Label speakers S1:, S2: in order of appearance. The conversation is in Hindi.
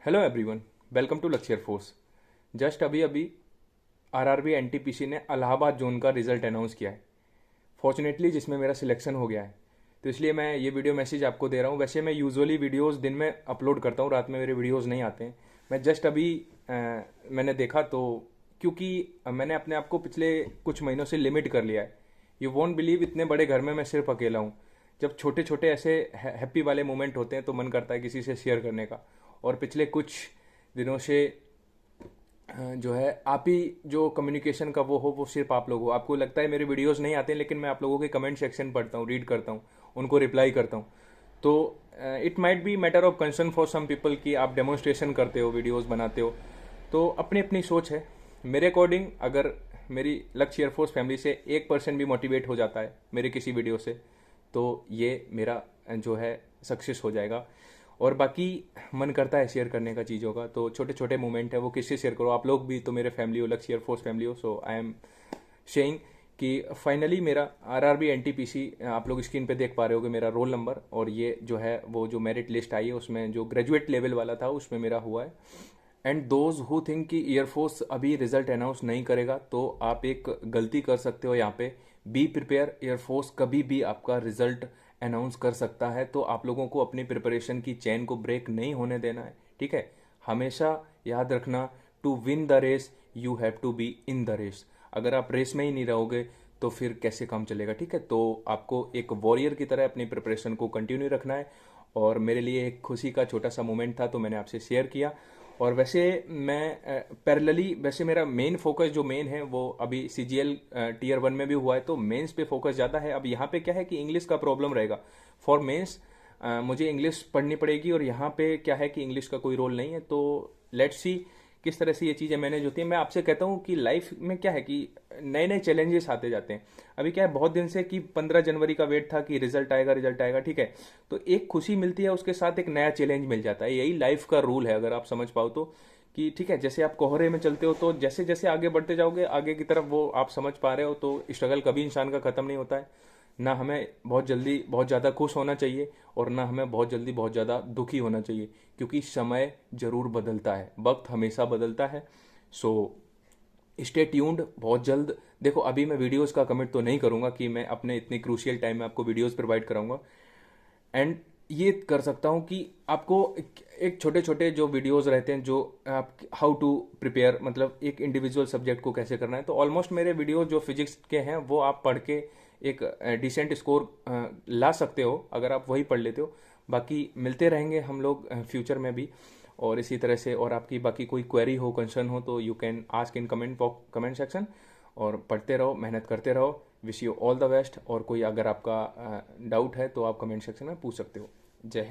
S1: हेलो एवरीवन, वेलकम टू लक्ष्य एयरफोर्स। जस्ट अभी अभी आरआरबी एनटीपीसी ने इलाहाबाद जोन का रिजल्ट अनाउंस किया है। फॉर्चुनेटली जिसमें मेरा सिलेक्शन हो गया है, तो इसलिए मैं ये वीडियो मैसेज आपको दे रहा हूँ। वैसे मैं यूजुअली वीडियोस दिन में अपलोड करता हूँ, रात में मेरे वीडियोस नहीं आते हैं। मैं जस्ट अभी मैंने देखा तो, क्योंकि मैंने अपने आप को पिछले कुछ महीनों से लिमिट कर लिया है। यू वॉन्ट बिलीव, इतने बड़े घर में मैं सिर्फ अकेला हूँ। जब छोटे छोटे ऐसे हैप्पी वाले मोमेंट होते हैं तो मन करता है किसी से शेयर करने का। और पिछले कुछ दिनों से जो है आप ही जो कम्युनिकेशन का वो सिर्फ आप लोग हो। आपको लगता है मेरे वीडियोस नहीं आते हैं, लेकिन मैं आप लोगों के कमेंट सेक्शन पढ़ता हूँ, रीड करता हूँ, उनको रिप्लाई करता हूँ। तो it might be matter of concern for some people कि आप डेमोन्स्ट्रेशन करते हो, वीडियोस बनाते हो। तो अपनी अपनी सोच है। मेरे अकॉर्डिंग अगर मेरी लक्ष्य एयरफोर्स फैमिली से 1% भी मोटिवेट हो जाता है मेरे किसी वीडियो से, तो ये मेरा जो है सक्सेस हो जाएगा। और बाकी मन करता है शेयर करने का चीज़ों का, तो छोटे छोटे मोमेंट है वो किससे शेयर करो। आप लोग भी तो मेरे फैमिली हो, लक्ष्य एयरफोर्स फैमिली हो। सो आई एम शेइंग कि फाइनली मेरा आरआरबी एनटीपीसी, आप लोग स्क्रीन पे देख पा रहे हो कि मेरा रोल नंबर और ये जो है वो जो मेरिट लिस्ट आई है उसमें जो ग्रेजुएट लेवल वाला था उसमें मेरा हुआ है। एंड दोज हु थिंक कि एयरफोर्स अभी रिजल्ट अनाउंस नहीं करेगा, तो आप एक गलती कर सकते हो यहाँ पे। बी प्रिपेयर, एयरफोर्स कभी भी आपका रिजल्ट अनाउंस कर सकता है, तो आप लोगों को अपनी प्रिपरेशन की चेन को ब्रेक नहीं होने देना है। ठीक है, हमेशा याद रखना, to win the race you have to be in the race. अगर आप रेस में ही नहीं रहोगे तो फिर कैसे काम चलेगा। ठीक है, तो आपको एक वॉरियर की तरह अपनी प्रिपरेशन को कंटिन्यू रखना है। और मेरे लिए एक खुशी का छोटा सा मोमेंट था तो मैंने आपसे शेयर किया। और वैसे मैं पैरेलली, वैसे मेरा मेन फोकस जो मेन है वो अभी सीजीएल टीयर 1 में भी हुआ है, तो मेंस पे फोकस ज़्यादा है। अब यहाँ पे क्या है कि इंग्लिश का प्रॉब्लम रहेगा फॉर मेंस। मुझे इंग्लिश पढ़नी पड़ेगी और यहाँ पे क्या है कि इंग्लिश का कोई रोल नहीं है। तो लेट्स सी किस तरह से ये चीज़ें मैनेज होती हैं। मैं आपसे कहता हूँ कि लाइफ में क्या है कि नए नए चैलेंजेस आते जाते हैं। अभी क्या है, बहुत दिन से कि 15 जनवरी का वेट था कि रिजल्ट आएगा रिजल्ट आएगा। ठीक है, तो एक खुशी मिलती है, उसके साथ एक नया चैलेंज मिल जाता है। यही लाइफ का रूल है, अगर आप समझ पाओ तो। कि ठीक है, जैसे आप कोहरे में चलते हो तो जैसे जैसे आगे बढ़ते जाओगे आगे की तरफ, वो आप समझ पा रहे हो, तो स्ट्रगल कभी इंसान का खत्म नहीं होता है। ना हमें बहुत जल्दी बहुत ज़्यादा खुश होना चाहिए और ना हमें बहुत जल्दी बहुत ज़्यादा दुखी होना चाहिए, क्योंकि समय जरूर बदलता है, वक्त हमेशा बदलता है। So stay tuned. बहुत जल्द देखो, अभी मैं वीडियोस का कमिट तो नहीं करूंगा कि मैं अपने इतने क्रूशियल टाइम में आपको वीडियोस प्रोवाइड कराऊंगा। एंड ये कर सकता हूँ कि आपको एक छोटे छोटे जो वीडियोस रहते हैं, जो आप हाउ टू प्रिपेयर, मतलब एक इंडिविजुअल सब्जेक्ट को कैसे करना है, तो ऑलमोस्ट मेरे वीडियो जो फिजिक्स के हैं वो आप पढ़ के एक डिसेंट स्कोर ला सकते हो अगर आप वही पढ़ लेते हो। बाकी मिलते रहेंगे हम लोग फ्यूचर में भी और इसी तरह से। और आपकी बाकी कोई क्वेरी हो, कंसर्न हो, तो you can ask in comment section. और पढ़ते रहो, मेहनत करते रहो। Wish you all the best. और कोई अगर आपका डाउट है तो आप कमेंट सेक्शन में पूछ सकते हो। जय हिंद।